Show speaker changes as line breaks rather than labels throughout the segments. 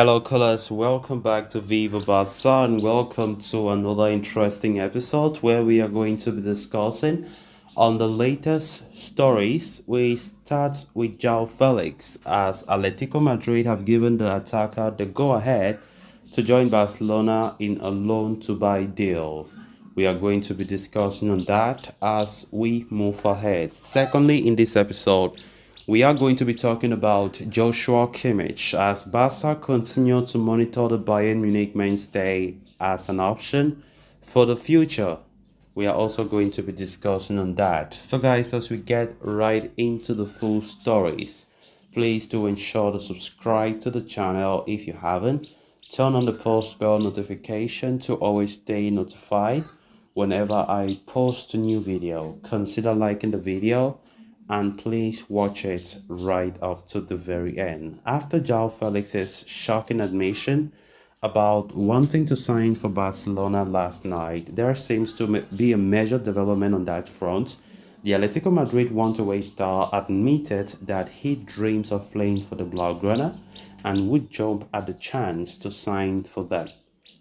Hello, colors. Welcome back to Viva Barca and welcome to another interesting episode where we are going to be discussing on the latest stories. We start with Joao Felix as Atletico Madrid have given the attacker the go-ahead to join Barcelona in a loan to buy deal. We are going to be discussing on that as we move ahead. Secondly, in this episode, we are going to be talking about Joshua Kimmich as Barca continue to monitor the Bayern Munich mainstay as an option for the future. We are also going to be discussing on that. So guys, as we get right into the full stories, please do ensure to subscribe to the channel if you haven't. Turn on the post bell notification to always stay notified whenever I post a new video. Consider liking the video and please watch it right up to the very end. After Joao Felix's shocking admission about wanting to sign for Barcelona last night, there seems to be a major development on that front. The Atletico Madrid one-away star admitted that he dreams of playing for the Blaugrana and would jump at the chance to sign for them.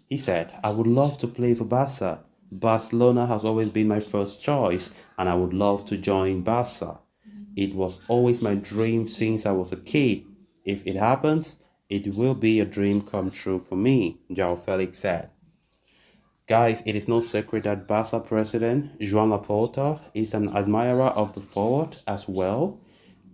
He said, "I would love to play for Barca. Barcelona has always been my first choice and I would love to join Barca. It was always my dream since I was a kid. If it happens, it will be a dream come true for me," Joao Felix said. Guys, it is no secret that Barca president Joan Laporta is an admirer of the forward as well,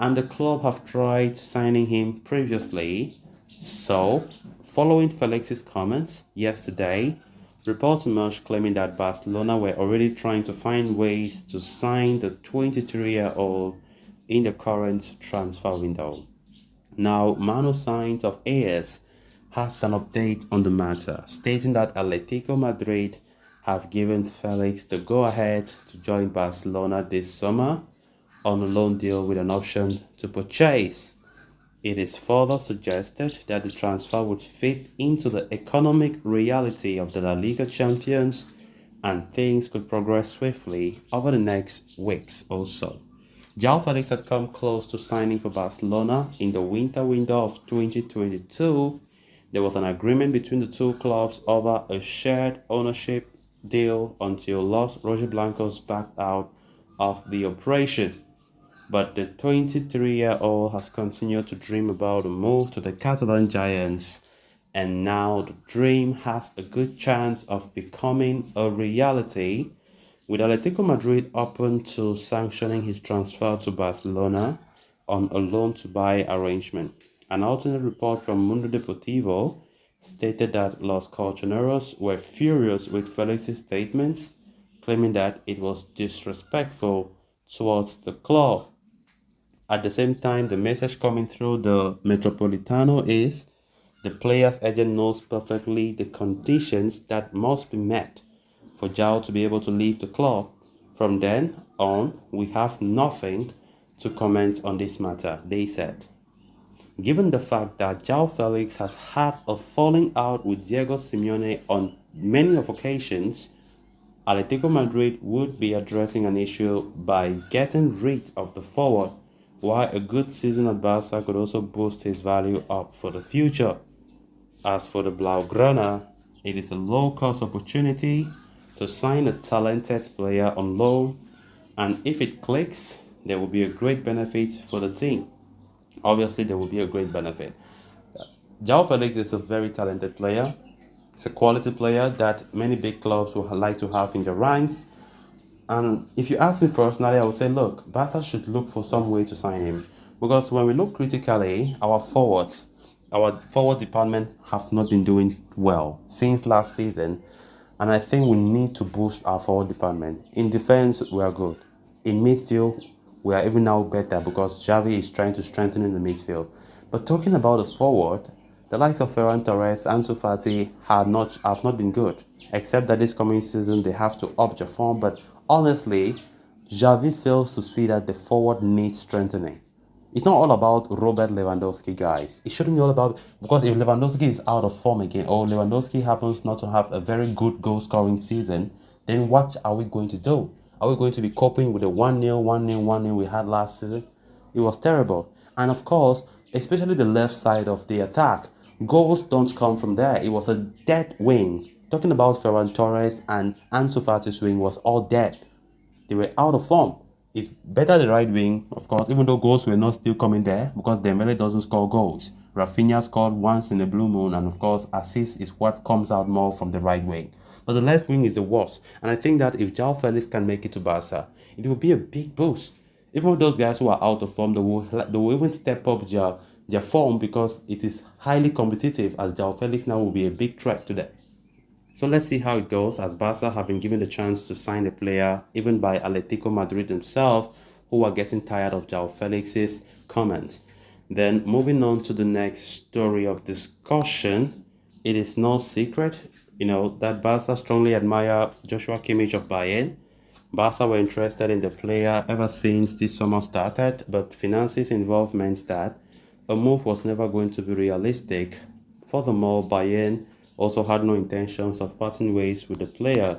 and the club have tried signing him previously. So, following Felix's comments yesterday, reports emerged claiming that Barcelona were already trying to find ways to sign the 23-year-old in the current transfer window. Now, Mano Signs of AS has an update on the matter, stating that Atletico Madrid have given Felix the go-ahead to join Barcelona this summer on a loan deal with an option to purchase. It is further suggested that the transfer would fit into the economic reality of the La Liga champions and things could progress swiftly over the next weeks or so. Joao Felix had come close to signing for Barcelona in the winter window of 2022. There was an agreement between the two clubs over a shared ownership deal until Los Rojiblancos backed out of the operation. But the 23-year-old has continued to dream about a move to the Catalan Giants, and now the dream has a good chance of becoming a reality, with Atletico Madrid open to sanctioning his transfer to Barcelona on a loan-to-buy arrangement. An alternate report from Mundo Deportivo stated that Los Colchoneros were furious with Felix's statements, claiming that it was disrespectful towards the club. At the same time, the message coming through the Metropolitano is the player's agent knows perfectly the conditions that must be met for Joao to be able to leave the club. From then on, we have nothing to comment on this matter, they said. Given the fact that Joao Felix has had a falling out with Diego Simeone on many of occasions, Atletico Madrid would be addressing an issue by getting rid of the forward, while a good season at Barca could also boost his value up for the future. As for the Blaugrana, it is a low-cost opportunity to sign a talented player on loan, and if it clicks, there will be a great benefit for the team. Obviously, there will be a great benefit. Joao Felix is a very talented player. He's a quality player that many big clubs would like to have in their ranks. And if you ask me personally, I would say, look, Barca should look for some way to sign him. Because when we look critically, our forward department have not been doing well since last season. And I think we need to boost our forward department. In defense, we are good. In midfield, we are even now better because Xavi is trying to strengthen in the midfield. But talking about the forward, the likes of Ferran Torres and Ansu Fati have not been good. Except that this coming season, they have to up their form. But honestly, Xavi fails to see that the forward needs strengthening. It's not all about Robert Lewandowski, guys. It shouldn't be all about, because if Lewandowski is out of form again, or Lewandowski happens not to have a very good goal-scoring season, then what are we going to do? Are we going to be coping with the 1-0, 1-0, 1-0 we had last season? It was terrible. And of course, especially the left side of the attack. Goals don't come from there. It was a dead wing. Talking about Ferran Torres and Ansu Fati's wing was all dead. They were out of form. It's better the right wing, of course, even though goals were not still coming there because Dembele doesn't score goals. Rafinha scored once in a blue moon, and of course, assist is what comes out more from the right wing. But the left wing is the worst. And I think that if Joao Felix can make it to Barca, it will be a big boost. Even those guys who are out of form, they will even step up their form because it is highly competitive, as Joao Felix now will be a big threat to them. So let's see how it goes, as Barca have been given the chance to sign a player even by Atletico Madrid themselves, who are getting tired of Joao Felix's comments. Then moving on to the next story of discussion, it is no secret, that Barca strongly admire Joshua Kimmich of Bayern. Barca were interested in the player ever since this summer started, but finances involved meant that a move was never going to be realistic. Furthermore, Bayern also had no intentions of parting ways with the player,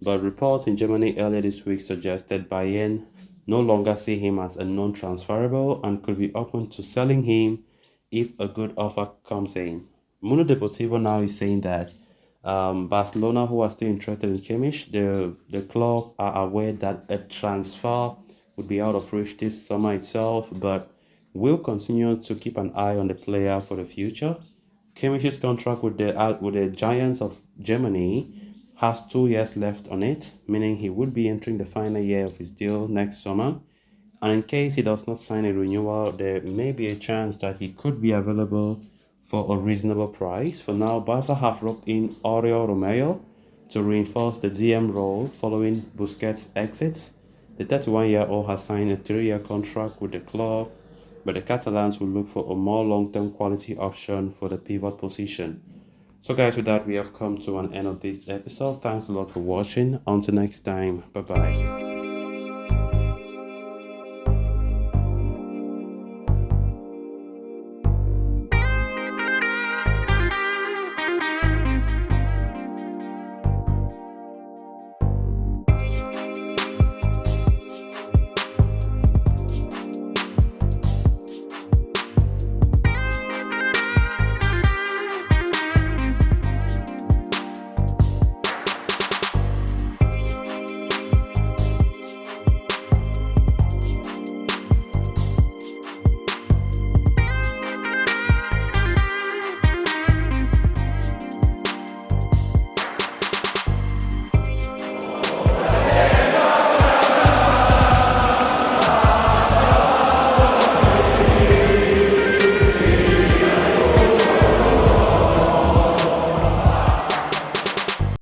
but reports in Germany earlier this week suggested Bayern no longer see him as a non-transferable and could be open to selling him if a good offer comes in. Mundo Deportivo now is saying that Barcelona, who are still interested in Kimmich, the club are aware that a transfer would be out of reach this summer itself, but will continue to keep an eye on the player for the future. Kimmich's contract with the Giants of Germany has 2 years left on it, meaning he would be entering the final year of his deal next summer. And in case he does not sign a renewal, there may be a chance that he could be available for a reasonable price. For now, Barca have roped in Oriol Romeo to reinforce the DM role following Busquets' exits. The 31-year-old has signed a 3-year contract with the club, but the Catalans will look for a more long-term quality option for the pivot position. So guys, with that, we have come to an end of this episode. Thanks a lot for watching. Until next time, bye bye.